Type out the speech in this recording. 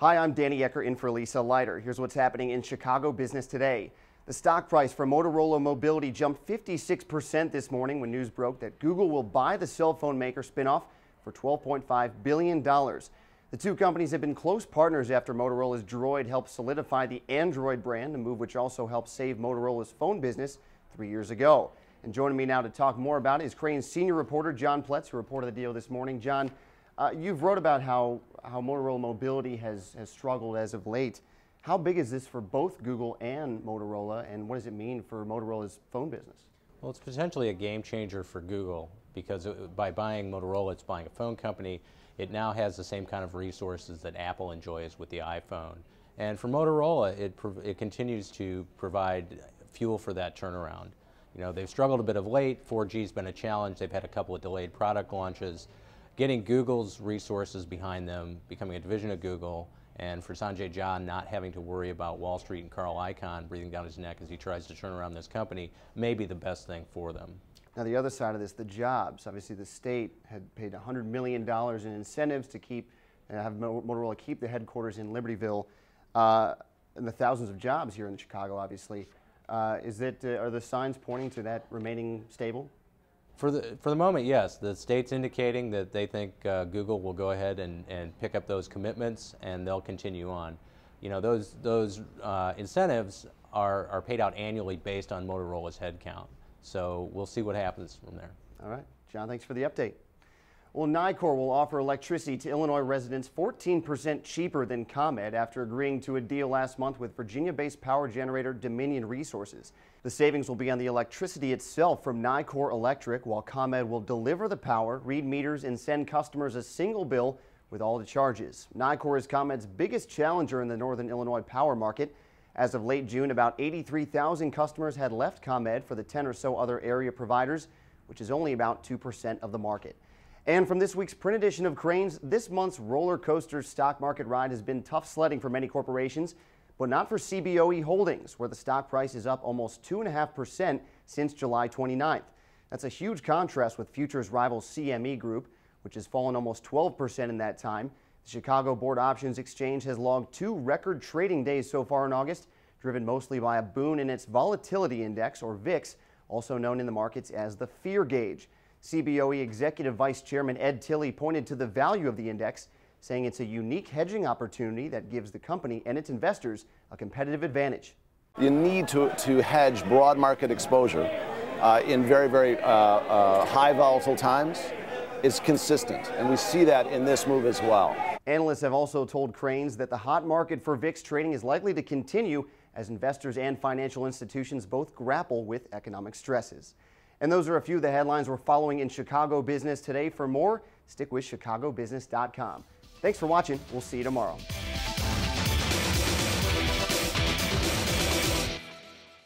Hi, I'm Danny Ecker in for Lisa Leiter. Here's what's happening in Chicago business today. The stock price for Motorola Mobility jumped 56% this morning when news broke that Google will buy the cell phone maker spinoff for $12.5 billion. The two companies have been close partners after Motorola's Droid helped solidify the Android brand, a move which also helped save Motorola's phone business 3 years ago. And joining me now to talk more about it is Crain's senior reporter, John Pletz, who reported the deal this morning. John, you've wrote about how Motorola Mobility has struggled as of late. How big is this for both Google and Motorola, and what does it mean for Motorola's phone business? Well, it's potentially a game changer for Google because by buying Motorola, it's buying a phone company. It now has the same kind of resources that Apple enjoys with the iPhone. And for Motorola, it continues to provide fuel for that turnaround. You know, they've struggled a bit of late. 4G's been a challenge. They've had a couple of delayed product launches. Getting Google's resources behind them, becoming a division of Google, and for Sanjay Jha not having to worry about Wall Street and Carl Icahn breathing down his neck as he tries to turn around this company may be the best thing for them. Now the other side of this, the jobs. Obviously the state had paid $100 million in incentives to have Motorola keep the headquarters in Libertyville, and the thousands of jobs here in Chicago, obviously. Are the signs pointing to that remaining stable? For the moment, yes. The state's indicating that they think Google will go ahead and pick up those commitments, and they'll continue on. You know, those incentives are paid out annually based on Motorola's headcount. So we'll see what happens from there. All right, John, thanks for the update. Well, Nicor will offer electricity to Illinois residents 14% cheaper than ComEd after agreeing to a deal last month with Virginia-based power generator Dominion Resources. The savings will be on the electricity itself from Nicor Electric, while ComEd will deliver the power, read meters, and send customers a single bill with all the charges. Nicor is ComEd's biggest challenger in the northern Illinois power market. As of late June, about 83,000 customers had left ComEd for the 10 or so other area providers, which is only about 2% of the market. And from this week's print edition of Crain's, this month's roller coaster stock market ride has been tough sledding for many corporations, but not for CBOE Holdings, where the stock price is up almost 2.5% since July 29th. That's a huge contrast with futures rival CME Group, which has fallen almost 12% in that time. The Chicago Board Options Exchange has logged 2 record trading days so far in August, driven mostly by a boon in its volatility index, or VIX, also known in the markets as the fear gauge. CBOE Executive Vice Chairman Ed Tilley pointed to the value of the index, saying it's a unique hedging opportunity that gives the company and its investors a competitive advantage. You need to hedge broad market exposure in very, very high volatile times. It's consistent, and we see that in this move as well. Analysts have also told Crain's that the hot market for VIX trading is likely to continue as investors and financial institutions both grapple with economic stresses. And those are a few of the headlines we're following in Chicago business today. For more, stick with chicagobusiness.com. Thanks for watching. We'll see you tomorrow.